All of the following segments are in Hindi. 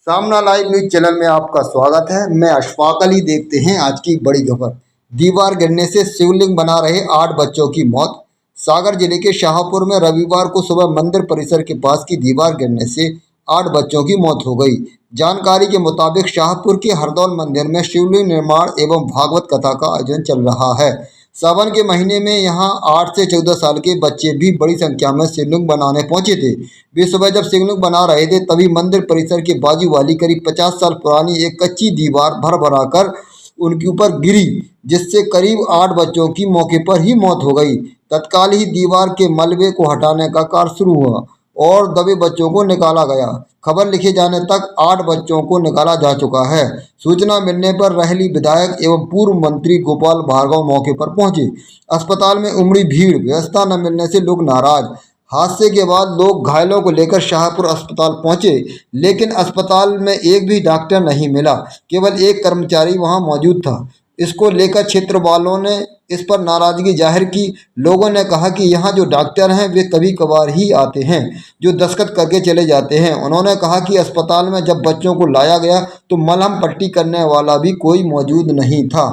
सामना लाइव न्यूज चैनल में आपका स्वागत है। मैं अशफाक अली। देखते हैं आज की बड़ी खबर। दीवार गिरने से शिवलिंग बना रहे 8 बच्चों की मौत। सागर जिले के शाहपुर में रविवार को सुबह मंदिर परिसर के पास की दीवार गिरने से 8 बच्चों की मौत हो गई। जानकारी के मुताबिक शाहपुर के हरदौल मंदिर में शिवलिंग निर्माण एवं भागवत कथा का आयोजन चल रहा है। सावन के महीने में यहां 8 से 14 साल के बच्चे भी बड़ी संख्या में शिवलिंग बनाने पहुंचे थे। वे सुबह जब शिवलिंग बना रहे थे तभी मंदिर परिसर के बाजू वाली करीब 50 साल पुरानी एक कच्ची दीवार भर भरा कर उनके ऊपर गिरी, जिससे करीब 8 बच्चों की मौके पर ही मौत हो गई। तत्काल ही दीवार के मलबे को हटाने का कार्य शुरू हुआ और दबे बच्चों को निकाला गया। खबर लिखे जाने तक 8 बच्चों को निकाला जा चुका है। सूचना मिलने पर रहली विधायक एवं पूर्व मंत्री गोपाल भार्गव मौके पर पहुंचे। अस्पताल में उमड़ी भीड़, व्यवस्था न मिलने से लोग नाराज। हादसे के बाद लोग घायलों को लेकर शाहपुर अस्पताल पहुंचे, लेकिन अस्पताल में एक भी डॉक्टर नहीं मिला, केवल एक कर्मचारी वहां मौजूद था। इसको लेकर क्षेत्र वालों ने इस पर नाराजगी जाहिर की। लोगों ने कहा कि यहाँ जो डॉक्टर हैं वे कभी कभार ही आते हैं, जो दस्तखत करके चले जाते हैं। उन्होंने कहा कि अस्पताल में जब बच्चों को लाया गया तो मलहम पट्टी करने वाला भी कोई मौजूद नहीं था।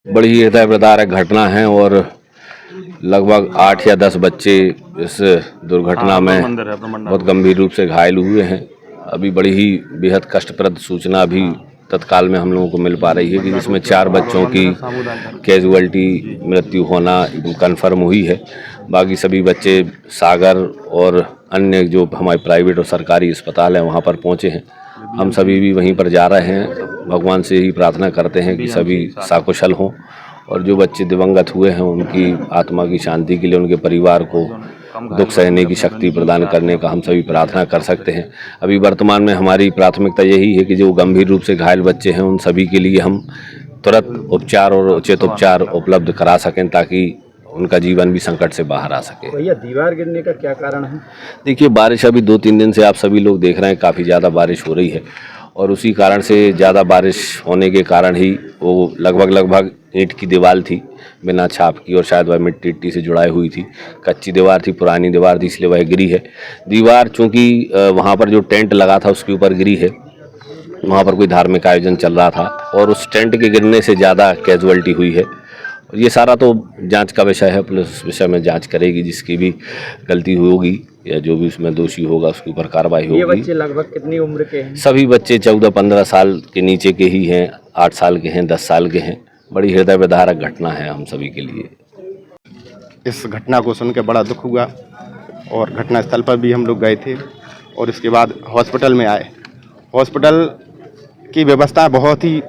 बड़ी हृदय विदारक घटना है और लगभग 8 या 10 बच्चे इस दुर्घटना में बहुत गंभीर रूप से घायल हुए हैं। अभी बड़ी ही बेहद कष्टप्रद सूचना भी तत्काल में हम लोगों को मिल पा रही है कि जिसमें 4 बच्चों की कैजुअल्टी मृत्यु होना कन्फर्म हुई है। बाकी सभी बच्चे सागर और अन्य जो हमारे प्राइवेट और सरकारी अस्पताल हैं वहाँ पर पहुँचे हैं। हम सभी भी वहीं पर जा रहे हैं। भगवान से ही प्रार्थना करते हैं कि सभी सकुशल हों और जो बच्चे दिवंगत हुए हैं उनकी आत्मा की शांति के लिए उनके परिवार को दुख सहने की शक्ति प्रदान करने का हम सभी प्रार्थना कर सकते हैं। अभी वर्तमान में हमारी प्राथमिकता यही है कि जो गंभीर रूप से घायल बच्चे हैं उन सभी के लिए हम तुरंत उपचार और उचित उपचार उपलब्ध करा सकें ताकि उनका जीवन भी संकट से बाहर आ सके। भैया, दीवार गिरने का क्या कारण है? देखिए, बारिश अभी 2-3 दिन से आप सभी लोग देख रहे हैं काफ़ी ज़्यादा बारिश हो रही है और उसी कारण से ज़्यादा बारिश होने के कारण ही वो लगभग ईंट की दीवार थी बिना छाप की और शायद वह मिट्टी से जुड़ाई हुई थी। कच्ची दीवार थी, पुरानी दीवार थी, इसलिए वह गिरी है। दीवार चूँकि वहाँ पर जो टेंट लगा था उसके ऊपर गिरी है। वहाँ पर कोई धार्मिक आयोजन चल रहा था और उस टेंट के गिरने से ज़्यादा कैजुअल्टी हुई है। ये सारा तो जांच का विषय है, पुलिस इस विषय में जांच करेगी। जिसकी भी गलती होगी या जो भी उसमें दोषी होगा उसके ऊपर कार्रवाई होगी। ये बच्चे लगभग कितनी उम्र के हैं? सभी बच्चे 14-15 साल के नीचे के ही हैं, 8 साल के हैं, 10 साल के हैं। बड़ी हृदय विदारक घटना है हम सभी के लिए। इस घटना को सुन के बड़ा दुख हुआ और घटनास्थल पर भी हम लोग गए थे और इसके बाद हॉस्पिटल में आए। हॉस्पिटल की व्यवस्था बहुत ही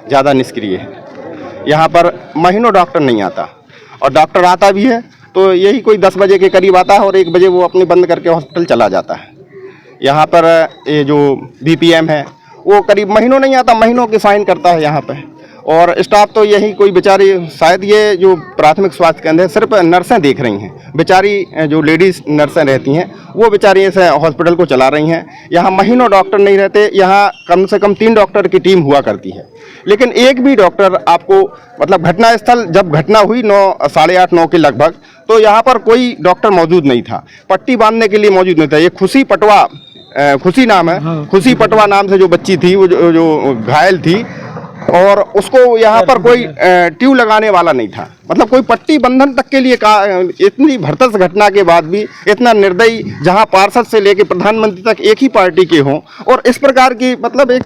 ज़्यादा निष्क्रिय है। यहाँ पर महीनों डॉक्टर नहीं आता और डॉक्टर आता भी है तो यही कोई 10 बजे के करीब आता है और 1 बजे वो अपने बंद करके हॉस्पिटल चला जाता है। यहाँ पर ये जो बीपीएम है वो करीब महीनों नहीं आता, महीनों की साइन करता है यहाँ पे। और स्टाफ तो यही कोई बेचारी, शायद ये जो प्राथमिक स्वास्थ्य केंद्र है सिर्फ नर्सें देख रही हैं। बेचारी जो लेडीज़ नर्सें रहती हैं वो बेचारी इस हॉस्पिटल को चला रही हैं। यहाँ महीनों डॉक्टर नहीं रहते। यहाँ कम से कम 3 डॉक्टर की टीम हुआ करती है, लेकिन एक भी डॉक्टर आपको, मतलब घटनास्थल जब घटना हुई 9, साढ़े 8, 9 के लगभग, तो यहाँ पर कोई डॉक्टर मौजूद नहीं था। पट्टी बांधने के लिए मौजूद नहीं था। ये खुशी पटवा, खुशी नाम है, हाँ। खुशी पटवा नाम से जो बच्ची थी वो जो घायल थी और उसको यहाँ पर कोई ट्यूब लगाने वाला नहीं था। मतलब कोई पट्टी बंधन तक के लिए इतनी भरतस घटना के बाद भी इतना निर्दयी, जहाँ पार्षद से लेकर प्रधानमंत्री तक एक ही पार्टी के हों और इस प्रकार की, मतलब एक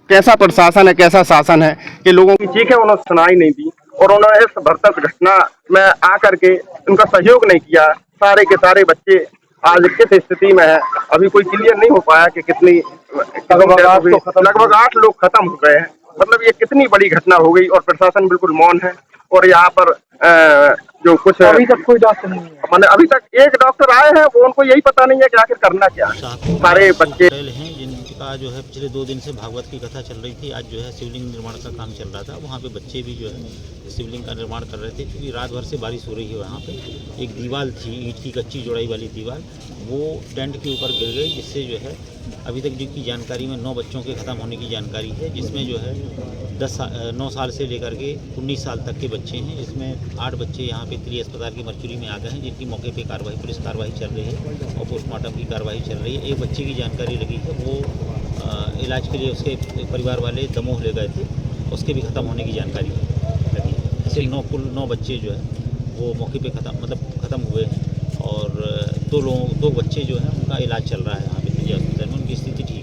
कैसा प्रशासन है, कैसा शासन है कि लोगों की चीखें उन्होंने सुनाई नहीं दी और उन्होंने इस भरतस घटना में आकर के उनका सहयोग नहीं किया। सारे के सारे बच्चे आज किस स्थिति में है अभी कोई क्लियर नहीं हो पाया कि कितनी, लगभग 8 लोग खत्म हो गए हैं। मतलब ये कितनी बड़ी घटना हो गई और प्रशासन बिल्कुल मौन है। और यहाँ पर जो कुछ अभी तक कोई डॉक्टर नहीं है, मैंने अभी तक एक डॉक्टर आए हैं, वो उनको यही पता नहीं है कि आखिर करना क्या है। सारे बच्चे हैं जिनका जो है पिछले 2 दिन से भागवत की कथा चल रही थी। आज जो है शिवलिंग निर्माण का काम चल रहा था। वहाँ पे बच्चे भी जो है शिवलिंग का निर्माण कर रहे थे। क्योंकि रात भर से बारिश हो रही है, वहाँ पे एक दीवार थी, ईंट की कच्ची जोड़ाई वाली दीवार, वो टेंट के ऊपर गिर गई, जिससे जो है अभी तक की जानकारी में 9 बच्चों के ख़त्म होने की जानकारी है, जिसमें जो है 9 साल से लेकर के 19 साल तक के बच्चे हैं। इसमें 8 बच्चे यहाँ पे त्रि अस्पताल की मर्चुरी में आ गए हैं, जिनकी मौके पे पुलिस कार्रवाई चल रही है और पोस्टमार्टम की कार्रवाई चल रही है। एक बच्चे की जानकारी लगी है, वो इलाज के लिए उसके परिवार वाले दमोह ले गए थे, उसके भी ख़त्म होने की जानकारी लगी है। ऐसे कुल 9 बच्चे जो है वो मौके पे ख़त्म हुए हैं और 2 बच्चे जो हैं उनका इलाज चल रहा है यहाँ पे त्रि अस्पताल में, उनकी स्थिति ठीक है।